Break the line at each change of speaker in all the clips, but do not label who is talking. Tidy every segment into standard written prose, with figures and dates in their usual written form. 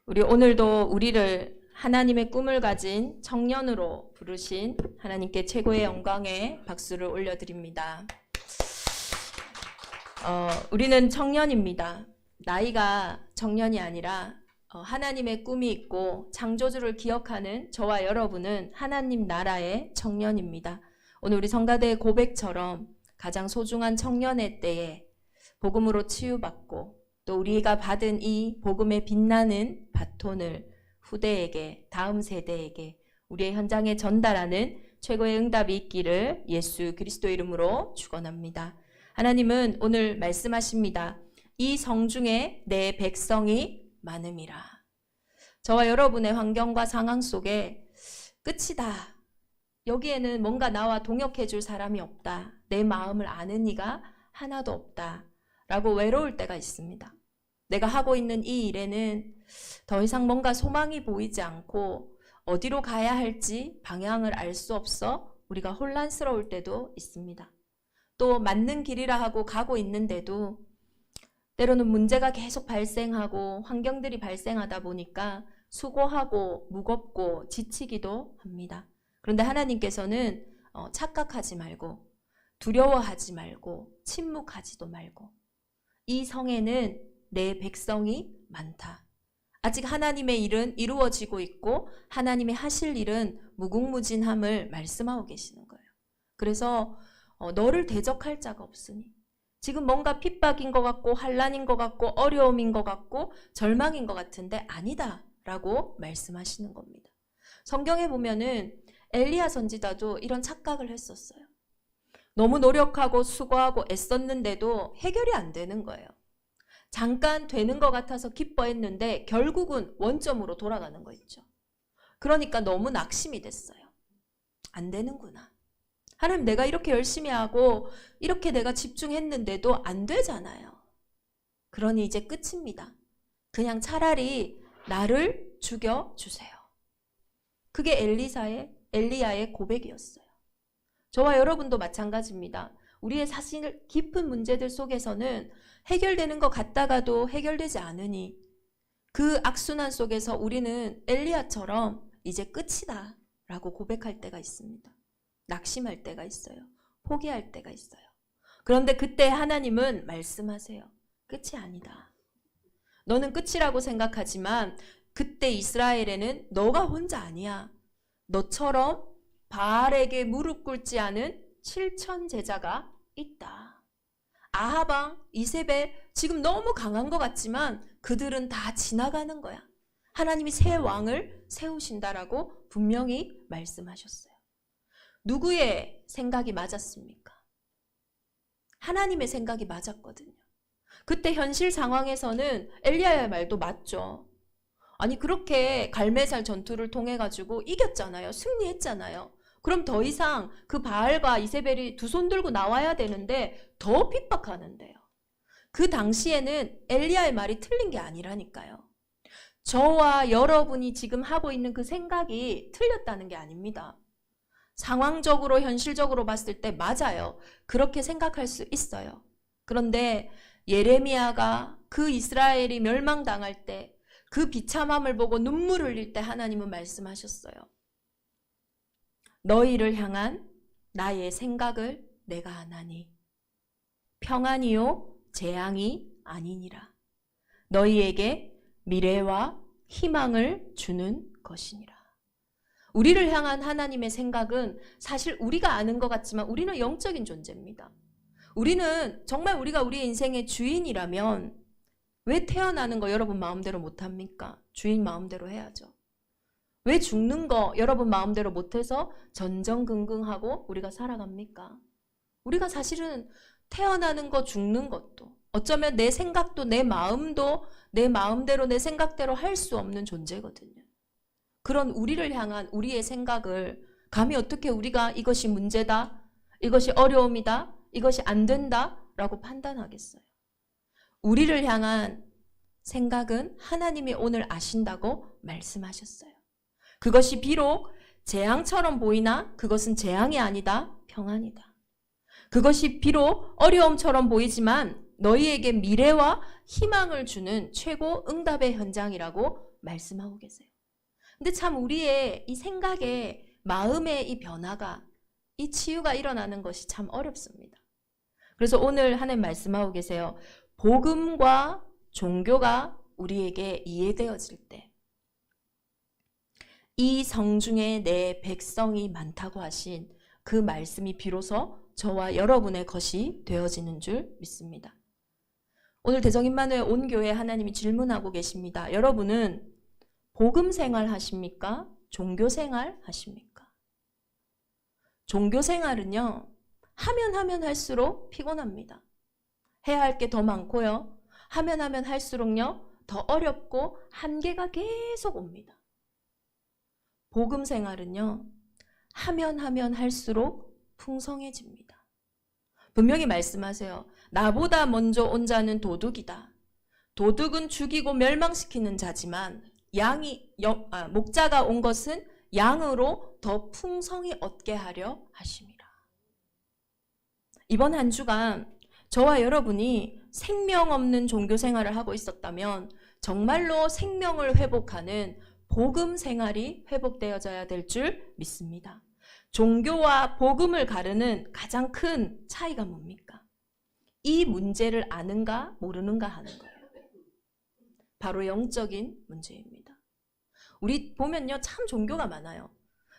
우리 오늘도 우리를 하나님의 꿈을 가진 청년으로 부르신 하나님께 최고의 영광의 박수를 올려드립니다. 우리는 청년입니다. 나이가 청년이 아니라 하나님의 꿈이 있고 창조주를 기억하는 저와 여러분은 하나님 나라의 청년입니다. 오늘 우리 성가대의 고백처럼 가장 소중한 청년의 때에 복음으로 치유받고 또 우리가 받은 이 복음에 빛나는 바톤을 후대에게, 다음 세대에게 우리의 현장에 전달하는 최고의 응답이 있기를 예수 그리스도 이름으로 축원합니다. 하나님은 오늘 말씀하십니다. 이 성중에 내 백성이 많음이라. 저와 여러분의 환경과 상황 속에 끝이다. 여기에는 뭔가 나와 동역해 줄 사람이 없다. 내 마음을 아는 이가 하나도 없다. 라고 외로울 때가 있습니다. 내가 하고 있는 이 일에는 더 이상 뭔가 소망이 보이지 않고 어디로 가야 할지 방향을 알 수 없어 우리가 혼란스러울 때도 있습니다. 또 맞는 길이라 하고 가고 있는데도 때로는 문제가 계속 발생하고 환경들이 발생하다 보니까 수고하고 무겁고 지치기도 합니다. 그런데 하나님께서는 착각하지 말고 두려워하지 말고 침묵하지도 말고 이 성에는 내 백성이 많다. 아직 하나님의 일은 이루어지고 있고 하나님의 하실 일은 무궁무진함을 말씀하고 계시는 거예요. 그래서 너를 대적할 자가 없으니 지금 뭔가 핍박인 것 같고 환난인 것 같고 어려움인 것 같고 절망인 것 같은데 아니다 라고 말씀하시는 겁니다. 성경에 보면은 엘리야 선지자도 이런 착각을 했었어요. 너무 노력하고 수고하고 애썼는데도 해결이 안 되는 거예요. 잠깐 되는 것 같아서 기뻐했는데 결국은 원점으로 돌아가는 거 있죠. 그러니까 너무 낙심이 됐어요. 안 되는구나. 하나님, 내가 이렇게 열심히 하고 이렇게 내가 집중했는데도 안 되잖아요. 그러니 이제 끝입니다. 그냥 차라리 나를 죽여주세요. 그게 엘리야의 고백이었어요. 저와 여러분도 마찬가지입니다. 우리의 사실 깊은 문제들 속에서는 해결되는 것 같다가도 해결되지 않으니 그 악순환 속에서 우리는 엘리야처럼 이제 끝이다 라고 고백할 때가 있습니다. 낙심할 때가 있어요. 포기할 때가 있어요. 그런데 그때 하나님은 말씀하세요. 끝이 아니다. 너는 끝이라고 생각하지만 그때 이스라엘에는 너가 혼자 아니야. 너처럼 바알에게 무릎 꿇지 않은 7천 제자가 있다. 아하방, 이세벨 지금 너무 강한 것 같지만 그들은 다 지나가는 거야. 하나님이 새 왕을 세우신다라고 분명히 말씀하셨어요. 누구의 생각이 맞았습니까? 하나님의 생각이 맞았거든요. 그때 현실 상황에서는 엘리야의 말도 맞죠. 아니 그렇게 갈멜살 전투를 통해 가지고 이겼잖아요. 승리했잖아요. 그럼 더 이상 그 바알과 이세벨이 두 손 들고 나와야 되는데 더 핍박하는데요. 그 당시에는 엘리야의 말이 틀린 게 아니라니까요. 저와 여러분이 지금 하고 있는 그 생각이 틀렸다는 게 아닙니다. 상황적으로 현실적으로 봤을 때 맞아요. 그렇게 생각할 수 있어요. 그런데 예레미야가 그 이스라엘이 멸망당할 때 그 비참함을 보고 눈물을 흘릴 때 하나님은 말씀하셨어요. 너희를 향한 나의 생각을 내가 아나니 평안이요 재앙이 아니니라. 너희에게 미래와 희망을 주는 것이니라. 우리를 향한 하나님의 생각은 사실 우리가 아는 것 같지만 우리는 영적인 존재입니다. 우리는 정말 우리가 우리의 인생의 주인이라면 왜 태어나는 거 여러분 마음대로 못합니까? 주인 마음대로 해야죠. 왜 죽는 거 여러분 마음대로 못해서 전전긍긍하고 우리가 살아갑니까? 우리가 사실은 태어나는 거 죽는 것도 어쩌면 내 생각도 내 마음도 내 마음대로 내 생각대로 할 수 없는 존재거든요. 그런 우리를 향한 우리의 생각을 감히 어떻게 우리가 이것이 문제다, 이것이 어려움이다, 이것이 안 된다 라고 판단하겠어요. 우리를 향한 생각은 하나님이 오늘 아신다고 말씀하셨어요. 그것이 비록 재앙처럼 보이나 그것은 재앙이 아니다, 평안이다. 그것이 비록 어려움처럼 보이지만 너희에게 미래와 희망을 주는 최고 응답의 현장이라고 말씀하고 계세요. 근데 참 우리의 이 생각에 마음의 이 변화가, 이 치유가 일어나는 것이 참 어렵습니다. 그래서 오늘 하나님 말씀하고 계세요. 복음과 종교가 우리에게 이해되어질 때 이 성중에 내 백성이 많다고 하신 그 말씀이 비로소 저와 여러분의 것이 되어지는 줄 믿습니다. 오늘 대성임마누엘 온 교회 하나님이 질문하고 계십니다. 여러분은 복음 생활 하십니까? 종교 생활 하십니까? 종교 생활은요, 하면 할수록 피곤합니다. 해야 할 게 더 많고요. 하면 할수록요, 더 어렵고 한계가 계속 옵니다. 복음 생활은요, 하면 할수록 풍성해집니다. 분명히 말씀하세요. 나보다 먼저 온 자는 도둑이다. 도둑은 죽이고 멸망시키는 자지만 목자가 온 것은 양으로 더 풍성히 얻게 하려 하심이라. 이번 한 주간 저와 여러분이 생명 없는 종교 생활을 하고 있었다면 정말로 생명을 회복하는 복음 생활이 회복되어져야 될 줄 믿습니다. 종교와 복음을 가르는 가장 큰 차이가 뭡니까? 이 문제를 아는가 모르는가 하는 거예요. 바로 영적인 문제입니다. 우리 보면요, 참 종교가 많아요.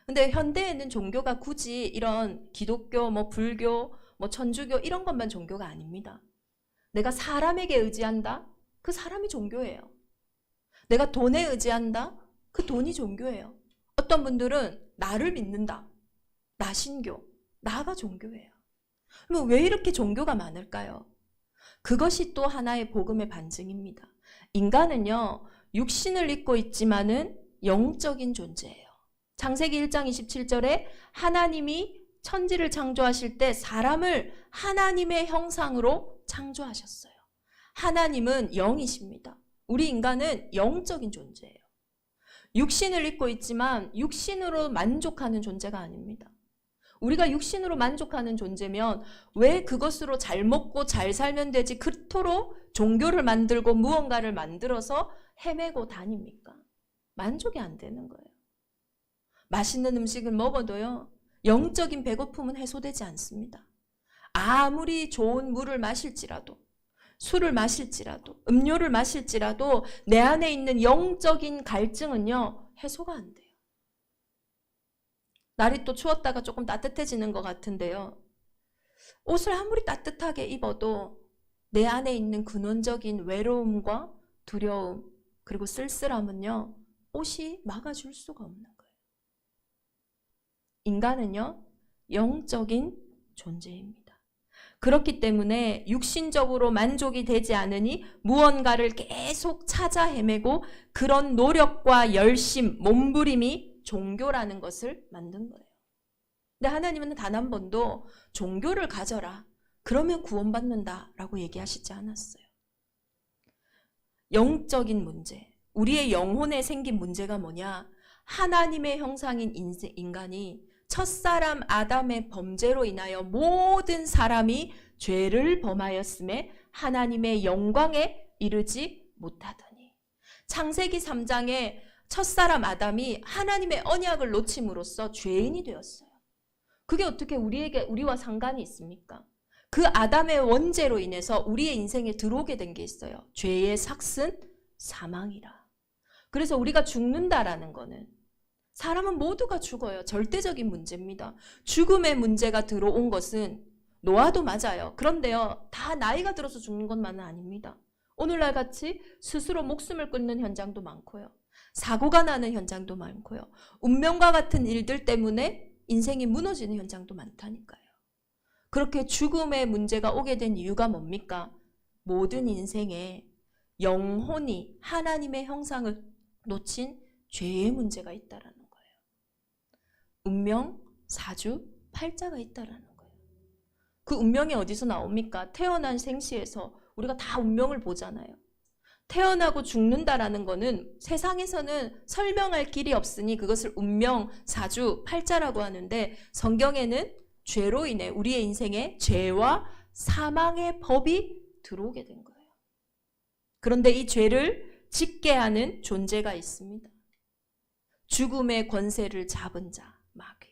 근데 현대에는 종교가 굳이 이런 기독교, 불교, 천주교 이런 것만 종교가 아닙니다. 내가 사람에게 의지한다? 그 사람이 종교예요. 내가 돈에 의지한다? 그 돈이 종교예요. 어떤 분들은 나를 믿는다. 나 신교. 나가 종교예요. 그럼 왜 이렇게 종교가 많을까요? 그것이 또 하나의 복음의 반증입니다. 인간은요, 육신을 입고 있지만은 영적인 존재예요. 창세기 1장 27절에 하나님이 천지를 창조하실 때 사람을 하나님의 형상으로 창조하셨어요. 하나님은 영이십니다. 우리 인간은 영적인 존재예요. 육신을 입고 있지만 육신으로 만족하는 존재가 아닙니다. 우리가 육신으로 만족하는 존재면 왜 그것으로 잘 먹고 잘 살면 되지 그토록 종교를 만들고 무언가를 만들어서 헤매고 다닙니까? 만족이 안 되는 거예요. 맛있는 음식을 먹어도요, 영적인 배고픔은 해소되지 않습니다. 아무리 좋은 물을 마실지라도, 술을 마실지라도, 음료를 마실지라도 내 안에 있는 영적인 갈증은요, 해소가 안 돼요. 날이 또 추웠다가 조금 따뜻해지는 것 같은데요. 옷을 아무리 따뜻하게 입어도 내 안에 있는 근원적인 외로움과 두려움, 그리고 쓸쓸함은요, 옷이 막아줄 수가 없는 거예요. 인간은요, 영적인 존재입니다. 그렇기 때문에 육신적으로 만족이 되지 않으니 무언가를 계속 찾아 헤매고 그런 노력과 열심, 몸부림이 종교라는 것을 만든 거예요. 근데 하나님은 단 한 번도 종교를 가져라, 그러면 구원받는다라고 얘기하시지 않았어요. 영적인 문제, 우리의 영혼에 생긴 문제가 뭐냐? 하나님의 형상인 인간이 첫사람 아담의 범죄로 인하여 모든 사람이 죄를 범하였음에 하나님의 영광에 이르지 못하더니, 창세기 3장에 첫사람 아담이 하나님의 언약을 놓침으로써 죄인이 되었어요. 그게 어떻게 우리와 상관이 있습니까? 그 아담의 원죄로 인해서 우리의 인생에 들어오게 된 게 있어요. 죄의 삭슨 사망이라. 그래서 우리가 죽는다라는 거는, 사람은 모두가 죽어요. 절대적인 문제입니다. 죽음의 문제가 들어온 것은 노아도 맞아요. 그런데요, 다 나이가 들어서 죽는 것만은 아닙니다. 오늘날 같이 스스로 목숨을 끊는 현장도 많고요. 사고가 나는 현장도 많고요. 운명과 같은 일들 때문에 인생이 무너지는 현장도 많다니까요. 그렇게 죽음의 문제가 오게 된 이유가 뭡니까? 모든 인생에 영혼이 하나님의 형상을 놓친 죄의 문제가 있다라는 거예요. 운명, 사주, 팔자가 있다라는 거예요. 그 운명이 어디서 나옵니까? 태어난 생시에서 우리가 다 운명을 보잖아요. 태어나고 죽는다라는 거는 세상에서는 설명할 길이 없으니 그것을 운명, 사주, 팔자라고 하는데, 성경에는 죄로 인해 우리의 인생에 죄와 사망의 법이 들어오게 된 거예요. 그런데 이 죄를 짓게 하는 존재가 있습니다. 죽음의 권세를 잡은 자, 마귀.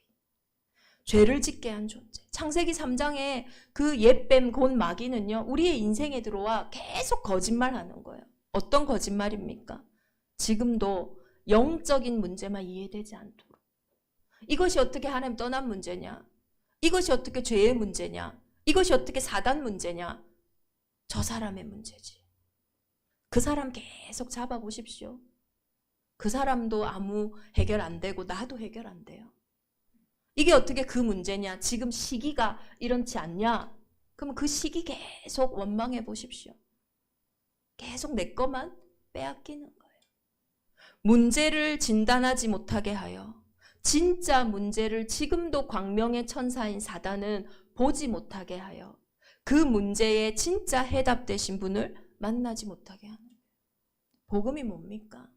죄를 짓게 한 존재. 창세기 3장에 그 옛뱀 곧 마귀는요, 우리의 인생에 들어와 계속 거짓말하는 거예요. 어떤 거짓말입니까? 지금도 영적인 문제만 이해되지 않도록. 이것이 어떻게 하나님 떠난 문제냐? 이것이 어떻게 죄의 문제냐? 이것이 어떻게 사단 문제냐? 저 사람의 문제지. 그 사람 계속 잡아보십시오. 그 사람도 아무 해결 안 되고 나도 해결 안 돼요. 이게 어떻게 그 문제냐? 지금 시기가 이렇지 않냐? 그럼 그 시기 계속 원망해 보십시오. 계속 내 것만 빼앗기는 거예요. 문제를 진단하지 못하게 하여 진짜 문제를 지금도 광명의 천사인 사단은 보지 못하게 하여 그 문제에 진짜 해답되신 분을 만나지 못하게 하는 거예요. 복음이 뭡니까?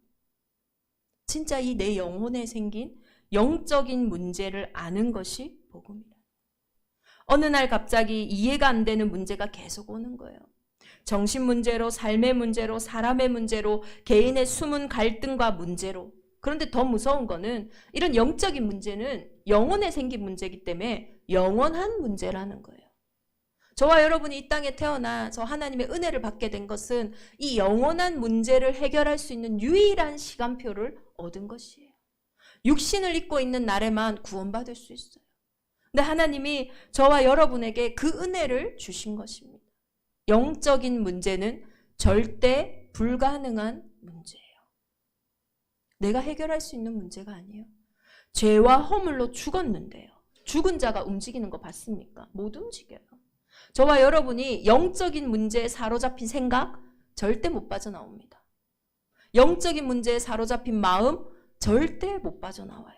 진짜 이 내 영혼에 생긴 영적인 문제를 아는 것이 복음이다. 어느 날 갑자기 이해가 안 되는 문제가 계속 오는 거예요. 정신 문제로, 삶의 문제로, 사람의 문제로, 개인의 숨은 갈등과 문제로. 그런데 더 무서운 거는 이런 영적인 문제는 영혼에 생긴 문제이기 때문에 영원한 문제라는 거예요. 저와 여러분이 이 땅에 태어나 하나님의 은혜를 받게 된 것은 이 영원한 문제를 해결할 수 있는 유일한 시간표를 얻은 것이에요. 육신을 입고 있는 날에만 구원받을 수 있어요. 근데 하나님이 저와 여러분에게 그 은혜를 주신 것입니다. 영적인 문제는 절대 불가능한 문제예요. 내가 해결할 수 있는 문제가 아니에요. 죄와 허물로 죽었는데요. 죽은 자가 움직이는 거 봤습니까? 못 움직여요. 저와 여러분이 영적인 문제에 사로잡힌 생각 절대 못 빠져나옵니다. 영적인 문제에 사로잡힌 마음 절대 못 빠져나와요.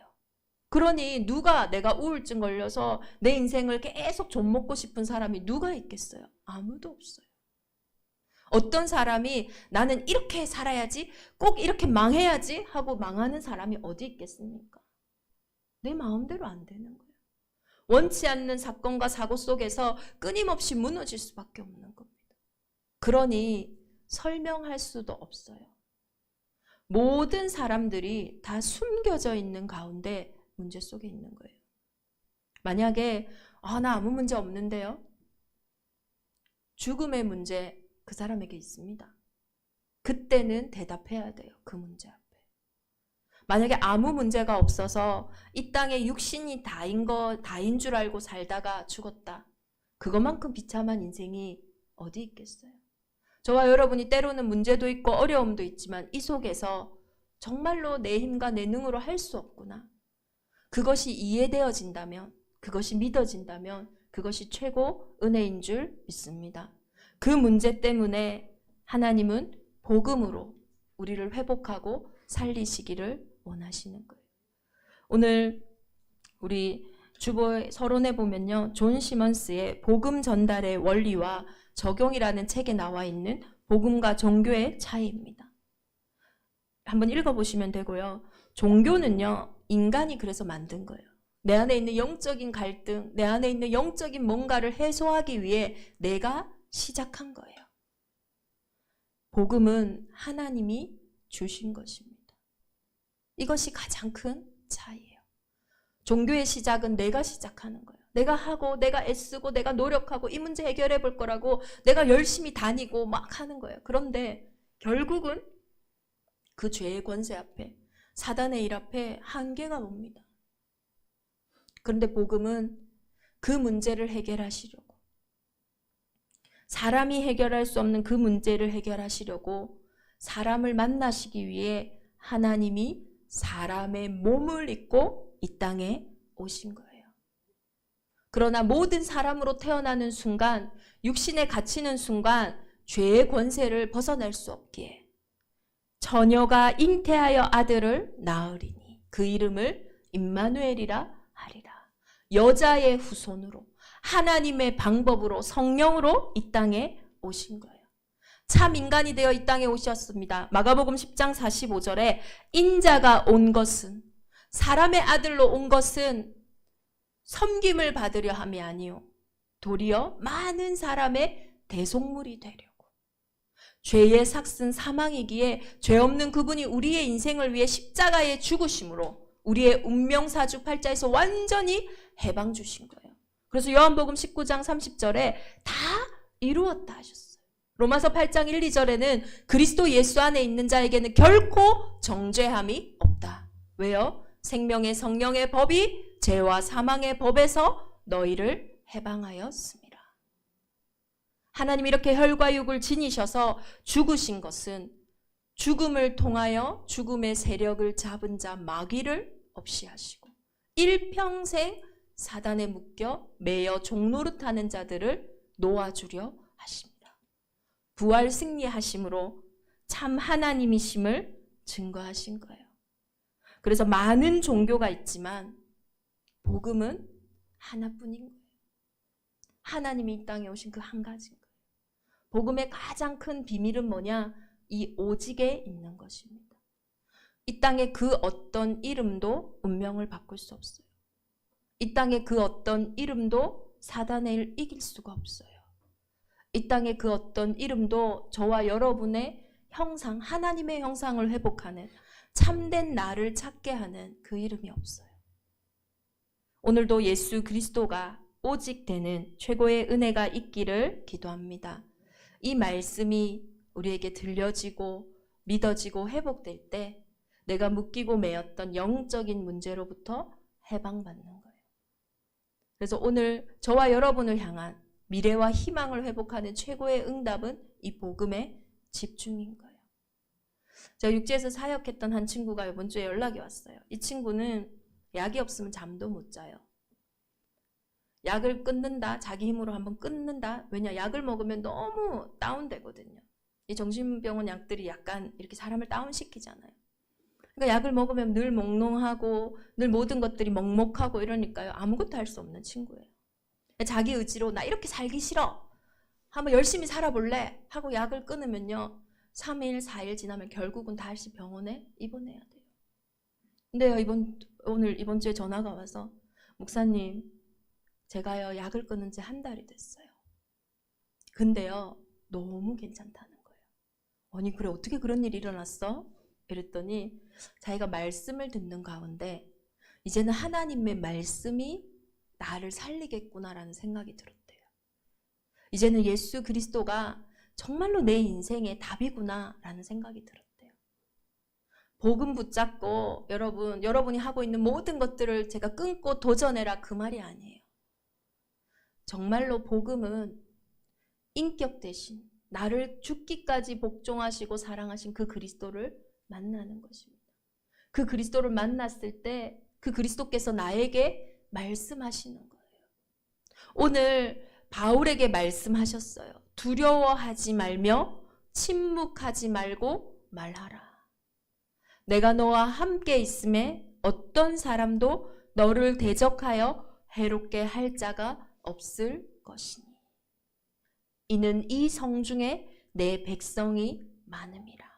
그러니 누가 내가 우울증 걸려서 내 인생을 계속 좀 먹고 싶은 사람이 누가 있겠어요? 아무도 없어요. 어떤 사람이 나는 이렇게 살아야지, 꼭 이렇게 망해야지 하고 망하는 사람이 어디 있겠습니까? 내 마음대로 안 되는 거예요. 원치 않는 사건과 사고 속에서 끊임없이 무너질 수밖에 없는 겁니다. 그러니 설명할 수도 없어요. 모든 사람들이 다 숨겨져 있는 가운데 문제 속에 있는 거예요. 만약에 나 아무 문제 없는데요. 죽음의 문제 그 사람에게 있습니다. 그때는 대답해야 돼요. 그 문제 앞에. 만약에 아무 문제가 없어서 이 땅에 육신이 다인 줄 알고 살다가 죽었다. 그것만큼 비참한 인생이 어디 있겠어요? 저와 여러분이 때로는 문제도 있고 어려움도 있지만 이 속에서 정말로 내 힘과 내 능으로 할 수 없구나. 그것이 이해되어진다면, 그것이 믿어진다면 그것이 최고 은혜인 줄 믿습니다. 그 문제 때문에 하나님은 복음으로 우리를 회복하고 살리시기를 원하시는 거예요. 오늘 우리 주보 서론에 보면요. 존 시먼스의 복음 전달의 원리와 적용이라는 책에 나와 있는 복음과 종교의 차이입니다. 한번 읽어보시면 되고요. 종교는요. 인간이 그래서 만든 거예요. 내 안에 있는 영적인 갈등, 내 안에 있는 영적인 뭔가를 해소하기 위해 내가 시작한 거예요. 복음은 하나님이 주신 것입니다. 이것이 가장 큰 차이예요. 종교의 시작은 내가 시작하는 거예요. 내가 하고 내가 애쓰고 내가 노력하고 이 문제 해결해 볼 거라고 내가 열심히 다니고 막 하는 거예요. 그런데 결국은 그 죄의 권세 앞에, 사단의 일 앞에 한계가 옵니다. 그런데 복음은 그 문제를 해결하시려고, 사람이 해결할 수 없는 그 문제를 해결하시려고 사람을 만나시기 위해 하나님이 사람의 몸을 입고 이 땅에 오신 거예요. 그러나 모든 사람으로 태어나는 순간, 육신에 갇히는 순간 죄의 권세를 벗어날 수 없기에 처녀가 잉태하여 아들을 낳으리니 그 이름을 임마누엘이라 하리라. 여자의 후손으로, 하나님의 방법으로, 성령으로 이 땅에 오신 거예요. 참 인간이 되어 이 땅에 오셨습니다. 마가복음 10장 45절에 인자가 온 것은, 사람의 아들로 온 것은 섬김을 받으려 함이 아니요 도리어 많은 사람의 대속물이 되려고. 죄의 삭은 사망이기에 죄 없는 그분이 우리의 인생을 위해 십자가에 죽으심으로 우리의 운명사주 팔자에서 완전히 해방 주신 거예요. 그래서 요한복음 19장 30절에 다 이루었다 하셨어요. 로마서 8장 1, 2절에는 그리스도 예수 안에 있는 자에게는 결코 정죄함이 없다. 왜요? 생명의 성령의 법이 죄와 사망의 법에서 너희를 해방하였습니다. 하나님이 이렇게 혈과 육을 지니셔서 죽으신 것은 죽음을 통하여 죽음의 세력을 잡은 자 마귀를 없이 하시고 일평생 사단에 묶여 매여 종노릇하는 자들을 놓아주려 하십니다. 부활 승리하심으로 참 하나님이심을 증거하신 거예요. 그래서 많은 종교가 있지만 복음은 하나뿐인 거예요. 하나님이 이 땅에 오신 그 한 가지인 거예요. 복음의 가장 큰 비밀은 뭐냐? 이 오직에 있는 것입니다. 이 땅에 그 어떤 이름도 운명을 바꿀 수 없어요. 이 땅에 그 어떤 이름도 사단의 일 이길 수가 없어요. 이 땅에 그 어떤 이름도 저와 여러분의 형상, 하나님의 형상을 회복하는 참된 나를 찾게 하는 그 이름이 없어요. 오늘도 예수 그리스도가 오직 되는 최고의 은혜가 있기를 기도합니다. 이 말씀이 우리에게 들려지고 믿어지고 회복될 때 내가 묶이고 매였던 영적인 문제로부터 해방받는 거예요. 그래서 오늘 저와 여러분을 향한 미래와 희망을 회복하는 최고의 응답은 이 복음에 집중인 거예요. 제가 육지에서 사역했던 한 친구가 이번 주에 연락이 왔어요. 이 친구는 약이 없으면 잠도 못 자요. 약을 끊는다, 자기 힘으로 한번 끊는다. 왜냐, 약을 먹으면 너무 다운되거든요. 이 정신병원 약들이 약간 이렇게 사람을 다운시키잖아요. 그러니까 약을 먹으면 늘 몽롱하고 늘 모든 것들이 먹먹하고 이러니까요. 아무것도 할 수 없는 친구예요. 자기 의지로 나 이렇게 살기 싫어. 한번 열심히 살아볼래? 하고 약을 끊으면요. 3일, 4일 지나면 결국은 다시 병원에 입원해야 돼요. 근데요, 이번 주에 전화가 와서 목사님, 제가요 약을 끊은 지 한 달이 됐어요. 근데요 너무 괜찮다는 거예요. 아니 그래 어떻게 그런 일이 일어났어? 이랬더니 자기가 말씀을 듣는 가운데 이제는 하나님의 말씀이 나를 살리겠구나라는 생각이 들었대요. 이제는 예수 그리스도가 정말로 내 인생의 답이구나라는 생각이 들었대요. 복음 붙잡고 여러분이 하고 있는 모든 것들을 제가 끊고 도전해라 그 말이 아니에요. 정말로 복음은 인격 대신 나를 죽기까지 복종하시고 사랑하신 그 그리스도를 만나는 것입니다. 그 그리스도를 만났을 때 그 그리스도께서 나에게 말씀하시는 거예요. 오늘 바울에게 말씀하셨어요. 두려워하지 말며 침묵하지 말고 말하라. 내가 너와 함께 있음에 어떤 사람도 너를 대적하여 해롭게 할 자가 없을 것이니 이는 이 성중에 내 백성이 많음이라.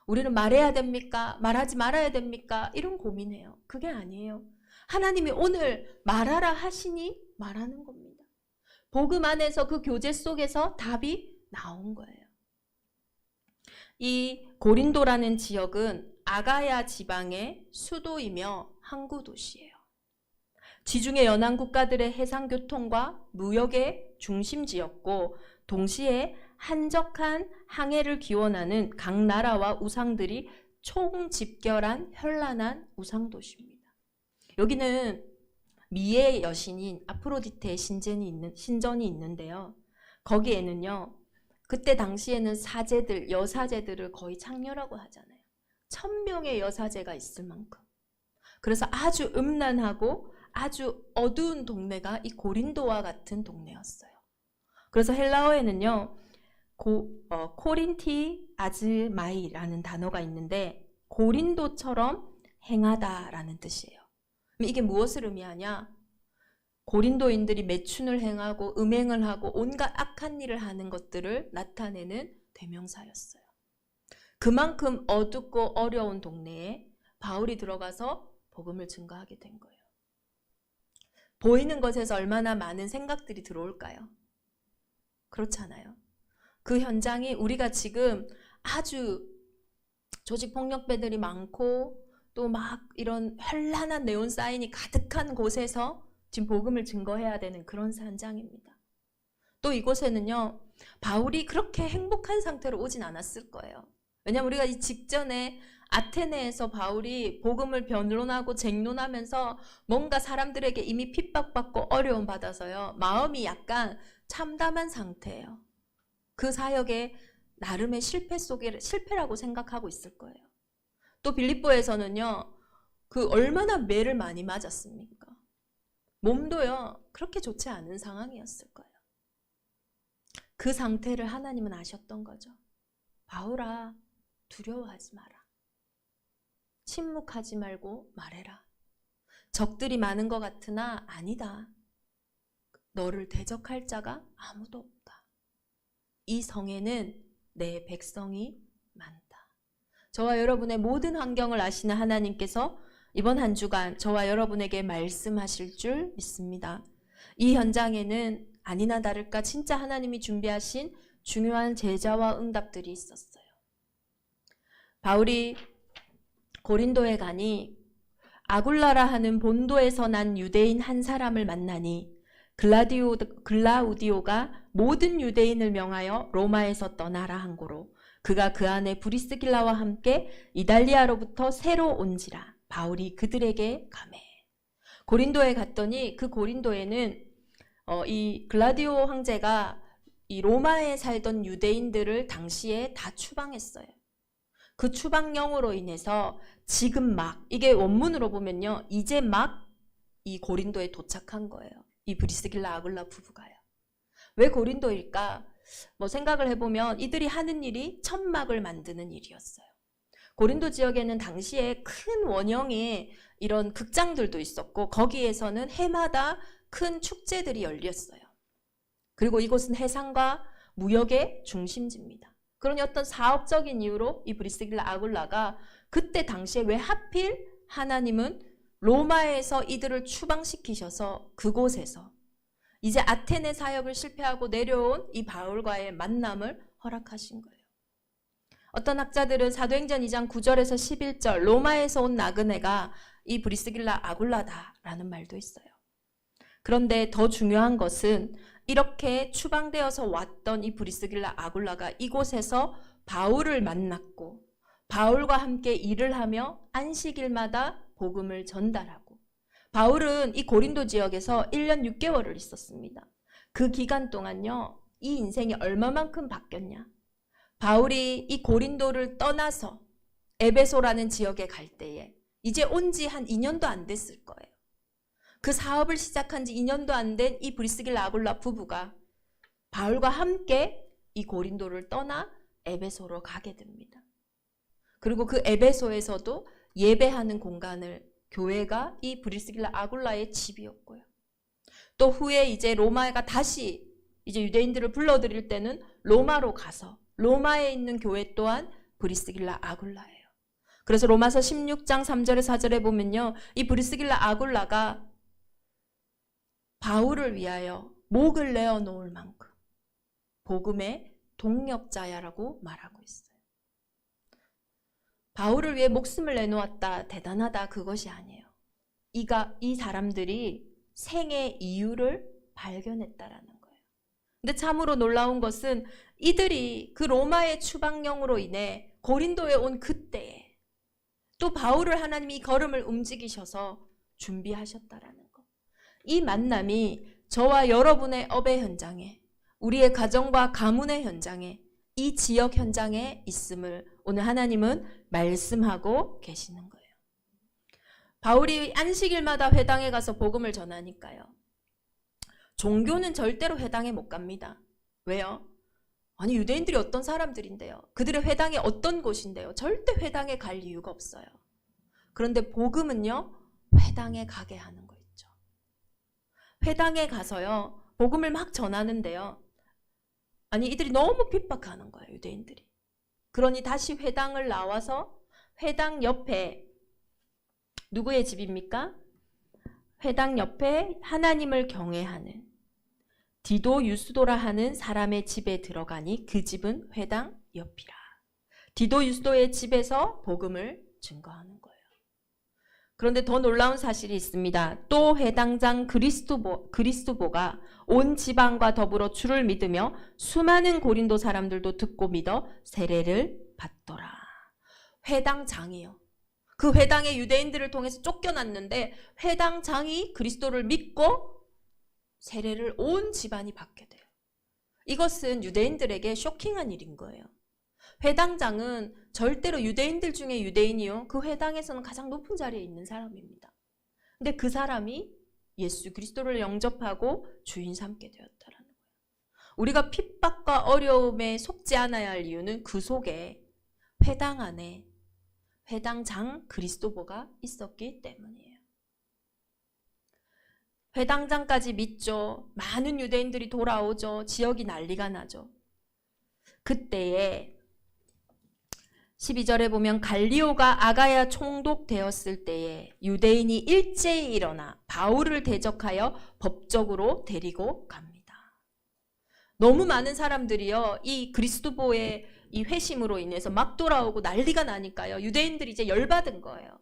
우리는 말해야 됩니까? 말하지 말아야 됩니까? 이런 고민해요. 그게 아니에요. 하나님이 오늘 말하라 하시니 말하는 겁니다. 복음 안에서 그 교제 속에서 답이 나온 거예요. 이 고린도라는 지역은 아가야 지방의 수도이며 항구 도시예요. 지중해 연안 국가들의 해상교통과 무역의 중심지였고 동시에 한적한 항해를 기원하는 각 나라와 우상들이 총집결한 현란한 우상도시입니다. 여기는 미의 여신인 아프로디테의 신전이 있는데요. 거기에는요. 그때 당시에는 사제들, 여사제들을 거의 창녀라고 하잖아요. 1000명의 여사제가 있을 만큼. 그래서 아주 음란하고 아주 어두운 동네가 이 고린도와 같은 동네였어요. 그래서 헬라어에는요. 코린티 아즈마이라는 단어가 있는데 고린도처럼 행하다라는 뜻이에요. 이게 무엇을 의미하냐? 고린도인들이 매춘을 행하고 음행을 하고 온갖 악한 일을 하는 것들을 나타내는 대명사였어요. 그만큼 어둡고 어려운 동네에 바울이 들어가서 복음을 증거하게 된 거예요. 보이는 것에서 얼마나 많은 생각들이 들어올까요? 그렇잖아요. 그 현장이 우리가 지금 아주 조직폭력배들이 많고 또 막 이런 현란한 네온 사인이 가득한 곳에서 지금 복음을 증거해야 되는 그런 현장입니다. 또 이곳에는요, 바울이 그렇게 행복한 상태로 오진 않았을 거예요. 왜냐하면 우리가 이 직전에 아테네에서 바울이 복음을 변론하고 쟁론하면서 뭔가 사람들에게 이미 핍박받고 어려움 받아서요, 마음이 약간 참담한 상태예요. 그 사역의 나름의 실패라고 생각하고 있을 거예요. 또 빌립보에서는요, 그 얼마나 매를 많이 맞았습니까? 몸도요, 그렇게 좋지 않은 상황이었을 거예요. 그 상태를 하나님은 아셨던 거죠. 바울아, 두려워하지 마라. 침묵하지 말고 말해라. 적들이 많은 것 같으나 아니다. 너를 대적할 자가 아무도 없다. 이 성에는 내 백성이 많다. 저와 여러분의 모든 환경을 아시는 하나님께서 이번 한 주간 저와 여러분에게 말씀하실 줄 믿습니다. 이 현장에는 아니나 다를까 진짜 하나님이 준비하신 중요한 제자와 응답들이 있었어요. 바울이 고린도에 가니 아굴라라 하는 본도에서 난 유대인 한 사람을 만나니 글라우디오가 모든 유대인을 명하여 로마에서 떠나라 한 고로 그가 그 안에 브리스길라와 함께 이달리아로부터 새로 온지라 바울이 그들에게 가매. 고린도에 갔더니 그 고린도에는 이 글라디오 황제가 이 로마에 살던 유대인들을 당시에 다 추방했어요. 그 추방령으로 인해서 지금 막, 이게 원문으로 보면요, 이제 막 이 고린도에 도착한 거예요. 이 브리스길라 아굴라 부부가요. 왜 고린도일까? 뭐 생각을 해보면 이들이 하는 일이 천막을 만드는 일이었어요. 고린도 지역에는 당시에 큰 원형의 이런 극장들도 있었고 거기에서는 해마다 큰 축제들이 열렸어요. 그리고 이곳은 해상과 무역의 중심지입니다. 그러니 어떤 사업적인 이유로 이 브리스길라 아굴라가 그때 당시에 왜 하필 하나님은 로마에서 이들을 추방시키셔서 그곳에서 이제 아테네 사역을 실패하고 내려온 이 바울과의 만남을 허락하신 거예요. 어떤 학자들은 사도행전 2장 9절에서 11절 로마에서 온 나그네가 이 브리스길라 아굴라다라는 말도 있어요. 그런데 더 중요한 것은 이렇게 추방되어서 왔던 이 브리스길라 아굴라가 이곳에서 바울을 만났고 바울과 함께 일을 하며 안식일마다 복음을 전달하고 바울은 이 고린도 지역에서 1년 6개월을 있었습니다. 그 기간 동안요, 이 인생이 얼마만큼 바뀌었냐. 바울이 이 고린도를 떠나서 에베소라는 지역에 갈 때에 이제 온 지 한 2년도 안 됐을 거예요. 그 사업을 시작한 지 2년도 안 된 이 브리스길라 아굴라 부부가 바울과 함께 이 고린도를 떠나 에베소로 가게 됩니다. 그리고 그 에베소에서도 예배하는 공간을 교회가 이 브리스길라 아굴라의 집이었고요. 또 후에 이제 로마가 다시 이제 유대인들을 불러들일 때는 로마로 가서 로마에 있는 교회 또한 브리스길라 아굴라예요. 그래서 로마서 16장 3절에 4절에 보면요, 이 브리스길라 아굴라가 바울을 위하여 목을 내어놓을 만큼 복음의 동력자야라고 말하고 있어요. 바울을 위해 목숨을 내놓았다, 대단하다, 그것이 아니에요. 이 사람들이 생의 이유를 발견했다라는 거예요. 근데 참으로 놀라운 것은 이들이 그 로마의 추방령으로 인해 고린도에 온 그때에 또 바울을 하나님이 이 걸음을 움직이셔서 준비하셨다라는 것. 이 만남이 저와 여러분의 업의 현장에, 우리의 가정과 가문의 현장에, 이 지역 현장에 있음을 오늘 하나님은 말씀하고 계시는 거예요. 바울이 안식일마다 회당에 가서 복음을 전하니까요. 종교는 절대로 회당에 못 갑니다. 왜요? 아니, 유대인들이 어떤 사람들인데요? 그들의 회당이 어떤 곳인데요? 절대 회당에 갈 이유가 없어요. 그런데 복음은요, 회당에 가게 하는 거 있죠. 회당에 가서요, 복음을 막 전하는데요. 아니, 이들이 너무 핍박하는 거예요, 유대인들이. 그러니 다시 회당을 나와서 회당 옆에 누구의 집입니까? 회당 옆에 하나님을 경외하는 디도 유스도라 하는 사람의 집에 들어가니 그 집은 회당 옆이라. 디도 유스도의 집에서 복음을 증거하는 거예요. 그런데 더 놀라운 사실이 있습니다. 또 회당장 그리스도보가 온 지방과 더불어 주를 믿으며 수많은 고린도 사람들도 듣고 믿어 세례를 받더라. 회당장이요. 그 회당의 유대인들을 통해서 쫓겨났는데 회당장이 그리스도를 믿고 세례를 온 집안이 받게 돼요. 이것은 유대인들에게 쇼킹한 일인 거예요. 회당장은 절대로 유대인들 중에 유대인이요. 그 회당에서는 가장 높은 자리에 있는 사람입니다. 근데 그 사람이 예수 그리스도를 영접하고 주인 삼게 되었다라는 거예요. 우리가 핍박과 어려움에 속지 않아야 할 이유는 그 속에 회당 안에 회당장 그리스도보가 있었기 때문이에요. 회당장까지 믿죠. 많은 유대인들이 돌아오죠. 지역이 난리가 나죠. 그때에 12절에 보면 갈리오가 아가야 총독되었을 때에 유대인이 일제히 일어나 바울을 대적하여 법적으로 데리고 갑니다. 너무 많은 사람들이요, 이 그리스도보의 이 회심으로 인해서 막 돌아오고 난리가 나니까요, 유대인들이 이제 열받은 거예요.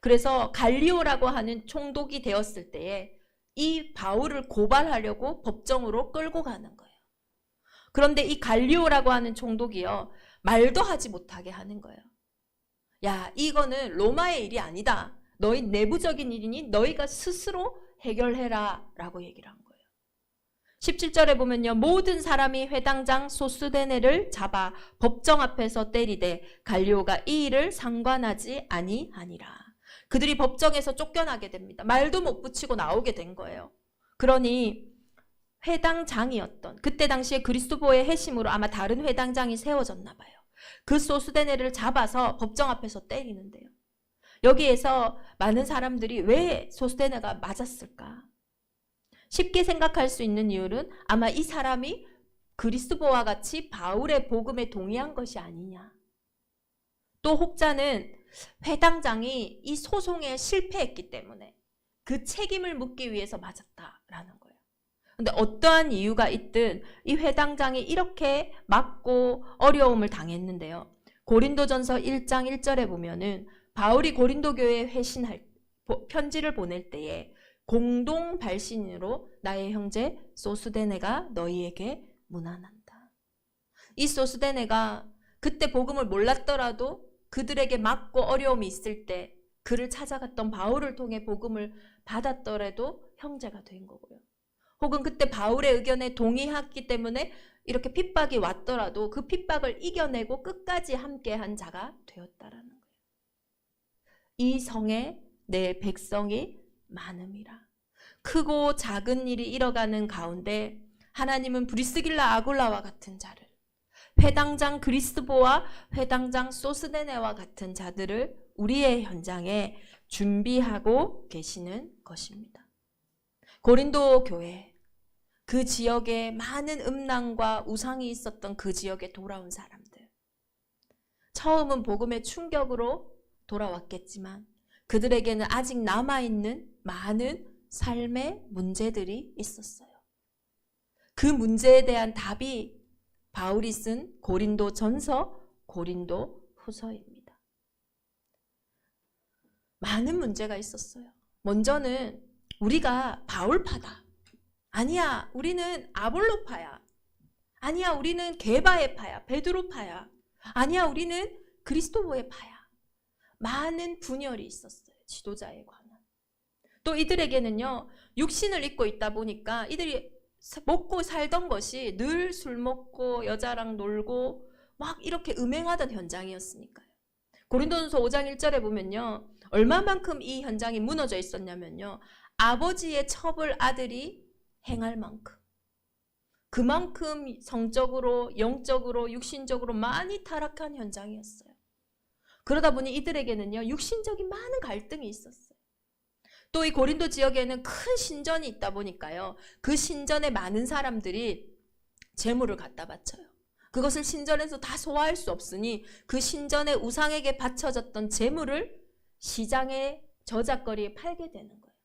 그래서 갈리오라고 하는 총독이 되었을 때에 이 바울을 고발하려고 법정으로 끌고 가는 거예요. 그런데 이 갈리오라고 하는 총독이요, 말도 하지 못하게 하는 거예요. 야, 이거는 로마의 일이 아니다. 너희 내부적인 일이니 너희가 스스로 해결해라 라고 얘기를 한 거예요. 17절에 보면요, 모든 사람이 회당장 소스데네를 잡아 법정 앞에서 때리되 갈리오가 이 일을 상관하지 아니하니라. 그들이 법정에서 쫓겨나게 됩니다. 말도 못 붙이고 나오게 된 거예요. 그러니 회당장이었던, 그때 당시에 그리스도보의 회심으로 아마 다른 회당장이 세워졌나 봐요. 그 소스데네를 잡아서 법정 앞에서 때리는데요. 여기에서 많은 사람들이 왜 소스데네가 맞았을까? 쉽게 생각할 수 있는 이유는 아마 이 사람이 그리스도보와 같이 바울의 복음에 동의한 것이 아니냐. 또 혹자는 회당장이 이 소송에 실패했기 때문에 그 책임을 묻기 위해서 맞았다라는 거예요. 근데 어떠한 이유가 있든 이 회당장이 이렇게 맞고 어려움을 당했는데요. 고린도전서 1장 1절에 보면은 바울이 고린도 교회에 회신할 편지를 보낼 때에 공동 발신으로 나의 형제 소스데네가 너희에게 문안한다. 이 소스데네가 그때 복음을 몰랐더라도 그들에게 맞고 어려움이 있을 때 그를 찾아갔던 바울을 통해 복음을 받았더라도 형제가 된 거고요. 혹은 그때 바울의 의견에 동의했기 때문에 이렇게 핍박이 왔더라도 그 핍박을 이겨내고 끝까지 함께한 자가 되었다라는 거예요. 이 성에 내 백성이 많음이라. 크고 작은 일이 일어가는 가운데 하나님은 브리스길라 아굴라와 같은 자를, 회당장 그리스도보와 회당장 소스데네와 같은 자들을 우리의 현장에 준비하고 계시는 것입니다. 고린도 교회, 그 지역에 많은 음란과 우상이 있었던 그 지역에 돌아온 사람들. 처음은 복음의 충격으로 돌아왔겠지만 그들에게는 아직 남아있는 많은 삶의 문제들이 있었어요. 그 문제에 대한 답이 바울이 쓴 고린도전서, 고린도후서입니다. 많은 문제가 있었어요. 먼저는 우리가 바울파다. 아니야, 우리는 아볼로파야. 아니야, 우리는 게바의 파야, 베드로파야. 아니야, 우리는 그리스도보의 파야. 많은 분열이 있었어요. 지도자에 관한. 또 이들에게는요, 육신을 입고 있다 보니까 이들이 먹고 살던 것이 늘 술 먹고 여자랑 놀고 막 이렇게 음행하던 현장이었으니까요. 고린도전서 5장 1절에 보면요, 얼마만큼 이 현장이 무너져 있었냐면요, 아버지의 첩을 아들이 행할 만큼, 그만큼 성적으로, 영적으로, 육신적으로 많이 타락한 현장이었어요. 그러다 보니 이들에게는요, 육신적인 많은 갈등이 있었어요. 또 이 고린도 지역에는 큰 신전이 있다 보니까요, 그 신전에 많은 사람들이 재물을 갖다 바쳐요. 그것을 신전에서 다 소화할 수 없으니 그 신전의 우상에게 바쳐졌던 재물을 시장의 저작거리에 팔게 되는 거예요.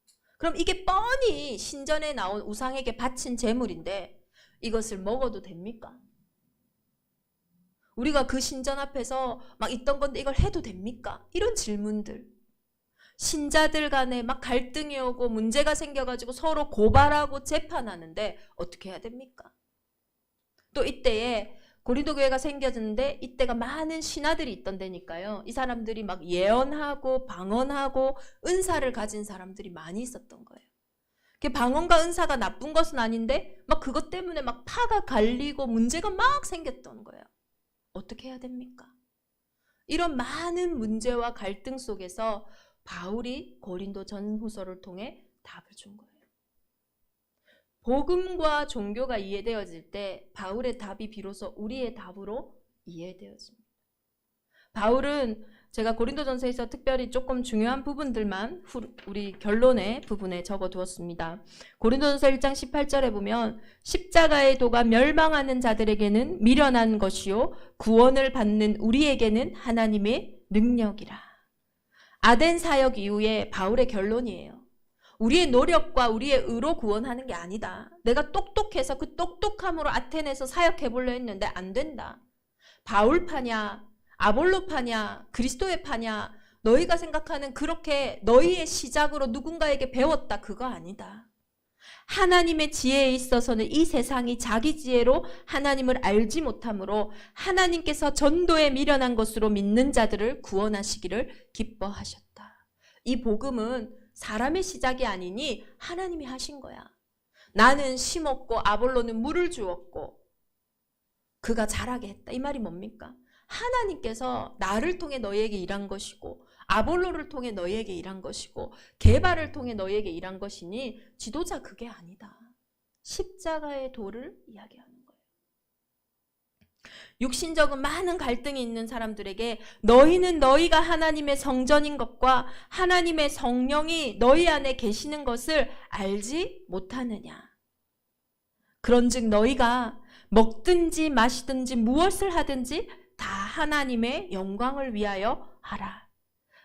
그럼 이게 뻔히 신전에 나온 우상에게 바친 제물인데 이것을 먹어도 됩니까? 우리가 그 신전 앞에서 막 있던 건데 이걸 해도 됩니까? 이런 질문들. 신자들 간에 막 갈등이 오고 문제가 생겨가지고 서로 고발하고 재판하는데 어떻게 해야 됩니까? 또 이때에 고린도 교회가 생겨졌는데 이때가 많은 신하들이 있던 데니까요. 이 사람들이 막 예언하고 방언하고 은사를 가진 사람들이 많이 있었던 거예요. 방언과 은사가 나쁜 것은 아닌데 막 그것 때문에 막 파가 갈리고 문제가 막 생겼던 거예요. 어떻게 해야 됩니까? 이런 많은 문제와 갈등 속에서 바울이 고린도 전후서를 통해 답을 준 거예요. 복음과 종교가 이해되어질 때 바울의 답이 비로소 우리의 답으로 이해되어집니다. 바울은 제가 고린도전서에서 특별히 조금 중요한 부분들만 우리 결론의 부분에 적어두었습니다. 고린도전서 1장 18절에 보면 십자가의 도가 멸망하는 자들에게는 미련한 것이요 구원을 받는 우리에게는 하나님의 능력이라. 아덴 사역 이후에 바울의 결론이에요. 우리의 노력과 우리의 의로 구원하는 게 아니다. 내가 똑똑해서 그 똑똑함으로 아테네에서 사역해보려 했는데 안 된다. 바울파냐 아볼로파냐 그리스도의 파냐 너희가 생각하는 그렇게 너희의 시작으로 누군가에게 배웠다 그거 아니다. 하나님의 지혜에 있어서는 이 세상이 자기 지혜로 하나님을 알지 못하므로 하나님께서 전도에 미련한 것으로 믿는 자들을 구원하시기를 기뻐하셨다. 이 복음은 사람의 시작이 아니니 하나님이 하신 거야. 나는 심었고 아볼로는 물을 주었고 그가 자라게 했다. 이 말이 뭡니까? 하나님께서 나를 통해 너희에게 일한 것이고 아볼로를 통해 너희에게 일한 것이고 개발을 통해 너희에게 일한 것이니 지도자 그게 아니다. 십자가의 도를 이야기하는 거예요. 육신적인 많은 갈등이 있는 사람들에게 너희는 너희가 하나님의 성전인 것과 하나님의 성령이 너희 안에 계시는 것을 알지 못하느냐. 그런즉 너희가 먹든지 마시든지 무엇을 하든지 다 하나님의 영광을 위하여 하라.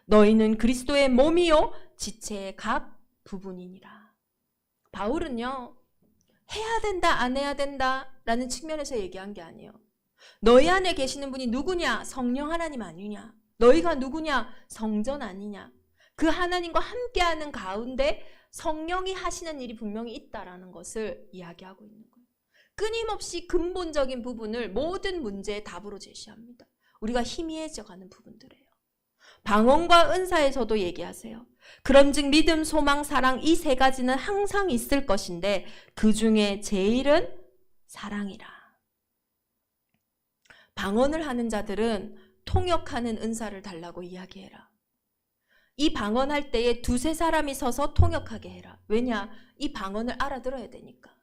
너희는 그리스도의 몸이요 지체의 각 부분이니라. 바울은요 해야 된다 안 해야 된다라는 측면에서 얘기한 게 아니에요. 너희 안에 계시는 분이 누구냐? 성령 하나님 아니냐? 너희가 누구냐? 성전 아니냐? 그 하나님과 함께하는 가운데 성령이 하시는 일이 분명히 있다라는 것을 이야기하고 있는 거예요. 끊임없이 근본적인 부분을 모든 문제의 답으로 제시합니다. 우리가 희미해져가는 부분들이에요. 방언과 은사에서도 얘기하세요. 그런즉 믿음, 소망, 사랑 이 세 가지는 항상 있을 것인데 그 중에 제일은 사랑이라. 방언을 하는 자들은 통역하는 은사를 달라고 이야기해라. 이 방언할 때에 두세 사람이 서서 통역하게 해라. 왜냐? 이 방언을 알아들어야 되니까.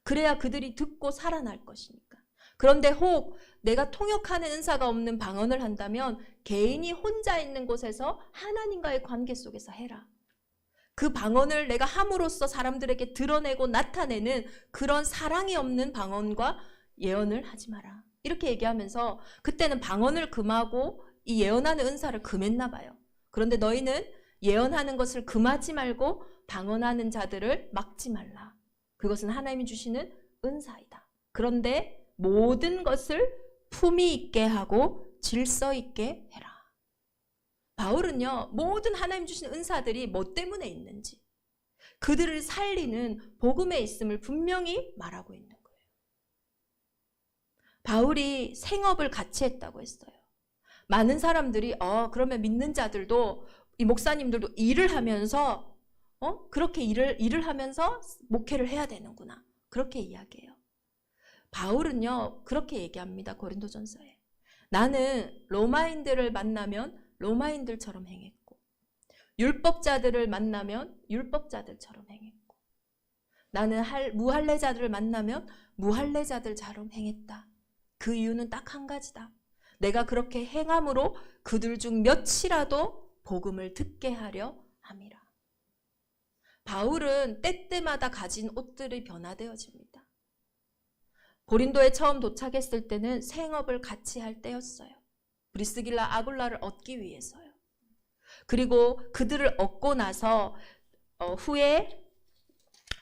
그래야 그들이 듣고 살아날 것이니까. 그런데 혹 내가 통역하는 은사가 없는 방언을 한다면 개인이 혼자 있는 곳에서 하나님과의 관계 속에서 해라. 그 방언을 내가 함으로써 사람들에게 드러내고 나타내는 그런 사랑이 없는 방언과 예언을 하지 마라. 이렇게 얘기하면서 그때는 방언을 금하고 이 예언하는 은사를 금했나 봐요. 그런데 너희는 예언하는 것을 금하지 말고 방언하는 자들을 막지 말라. 그것은 하나님이 주시는 은사이다. 그런데 모든 것을 품위 있게 하고 질서 있게 해라. 바울은요, 모든 하나님 주신 은사들이 뭐 때문에 있는지, 그들을 살리는 복음에 있음을 분명히 말하고 있는 거예요. 바울이 생업을 같이 했다고 했어요. 많은 사람들이 그러면 믿는 자들도 이 목사님들도 일을 하면서 그렇게 일을 하면서 목회를 해야 되는구나. 그렇게 이야기해요. 바울은요, 그렇게 얘기합니다. 고린도전서에. 나는 로마인들을 만나면 로마인들처럼 행했고, 율법자들을 만나면 율법자들처럼 행했고, 나는 무할례자들을 만나면 무할례자들처럼 행했다. 그 이유는 딱 한 가지다. 내가 그렇게 행함으로 그들 중 몇이라도 복음을 듣게 하려 함이라. 바울은 때때마다 가진 옷들이 변화되어집니다. 고린도에 처음 도착했을 때는 생업을 같이 할 때였어요. 브리스길라 아굴라를 얻기 위해서요. 그리고 그들을 얻고 나서 후에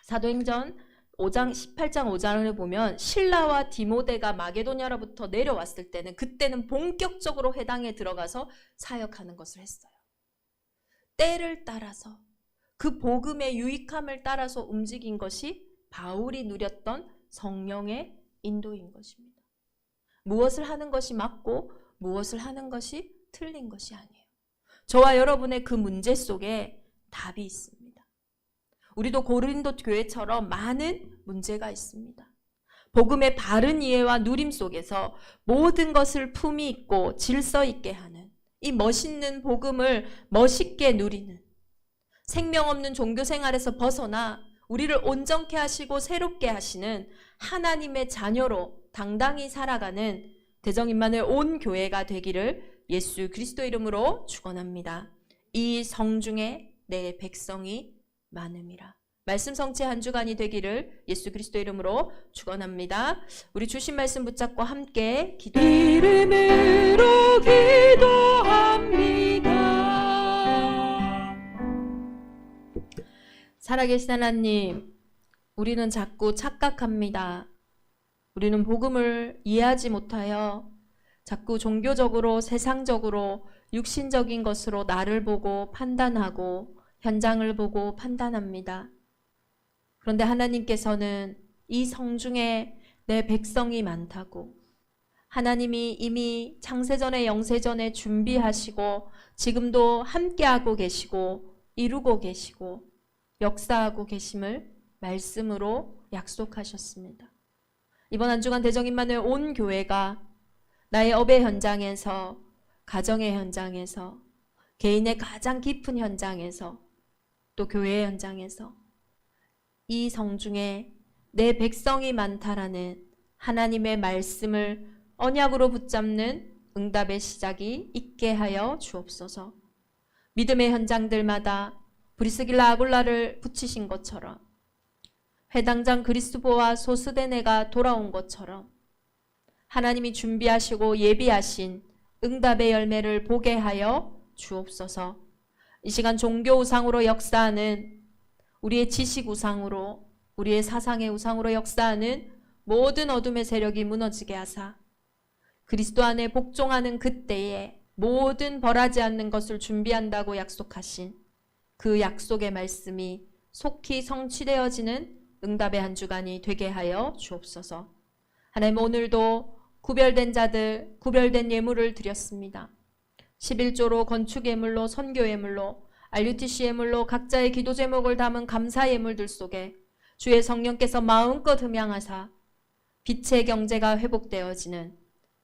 사도행전 5장 18장 5장을 보면 실라와 디모데가 마게도냐로부터 내려왔을 때는 그때는 본격적으로 회당에 들어가서 사역하는 것을 했어요. 때를 따라서 그 복음의 유익함을 따라서 움직인 것이 바울이 누렸던 성령의 인도인 것입니다. 무엇을 하는 것이 맞고 무엇을 하는 것이 틀린 것이 아니에요. 저와 여러분의 그 문제 속에 답이 있습니다. 우리도 고린도 교회처럼 많은 문제가 있습니다. 복음의 바른 이해와 누림 속에서 모든 것을 품위 있고 질서 있게 하는 이 멋있는 복음을 멋있게 누리는 생명 없는 종교 생활에서 벗어나 우리를 온전케 하시고 새롭게 하시는 하나님의 자녀로 당당히 살아가는 대정임마누엘 온 교회가 되기를 예수 그리스도 이름으로 축원합니다. 이 성중에 내 백성이 많음이라. 말씀 성취 한 주간이 되기를 예수 그리스도 이름으로 축원합니다. 우리 주신 말씀 붙잡고 함께
이름으로 기도합니다.
살아계신 하나님, 우리는 자꾸 착각합니다. 우리는 복음을 이해하지 못하여 자꾸 종교적으로 세상적으로 육신적인 것으로 나를 보고 판단하고 현장을 보고 판단합니다. 그런데 하나님께서는 이 성중에 내 백성이 많다고 하나님이 이미 창세전에 영세전에 준비하시고 지금도 함께하고 계시고 이루고 계시고 역사하고 계심을 말씀으로 약속하셨습니다. 이번 한 주간 대정임마누엘 온 교회가 나의 업의 현장에서 가정의 현장에서 개인의 가장 깊은 현장에서 또 교회의 현장에서 이 성중에 내 백성이 많다라는 하나님의 말씀을 언약으로 붙잡는 응답의 시작이 있게 하여 주옵소서. 믿음의 현장들마다 브리스길라 아굴라를 붙이신 것처럼 회당장 그리스도와 소스데네가 돌아온 것처럼 하나님이 준비하시고 예비하신 응답의 열매를 보게 하여 주옵소서. 이 시간 종교 우상으로 역사하는 우리의 지식 우상으로 우리의 사상의 우상으로 역사하는 모든 어둠의 세력이 무너지게 하사 그리스도 안에 복종하는 그때에 모든 벌하지 않는 것을 준비한다고 약속하신 그 약속의 말씀이 속히 성취되어지는 응답의 한 주간이 되게 하여 주옵소서. 하나님, 오늘도 구별된 자들, 구별된 예물을 드렸습니다. 11조로 건축 예물로, 선교 예물로, RUTC 예물로 각자의 기도 제목을 담은 감사 예물들 속에 주의 성령께서 마음껏 흠양하사 빛의 경제가 회복되어지는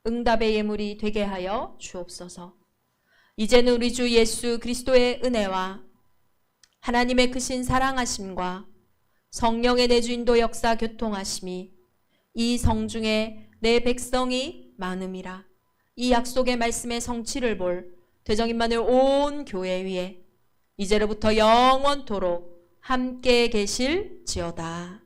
응답의 예물이 되게 하여 주옵소서. 이제는 우리 주 예수 그리스도의 은혜와 하나님의 크신 사랑하심과 성령의 내주인도 역사 교통하심이 이 성중에 내 백성이 많음이라. 이 약속의 말씀의 성취를 볼 대정임마누엘 온 교회 위에 이제로부터 영원토록 함께 계실지어다.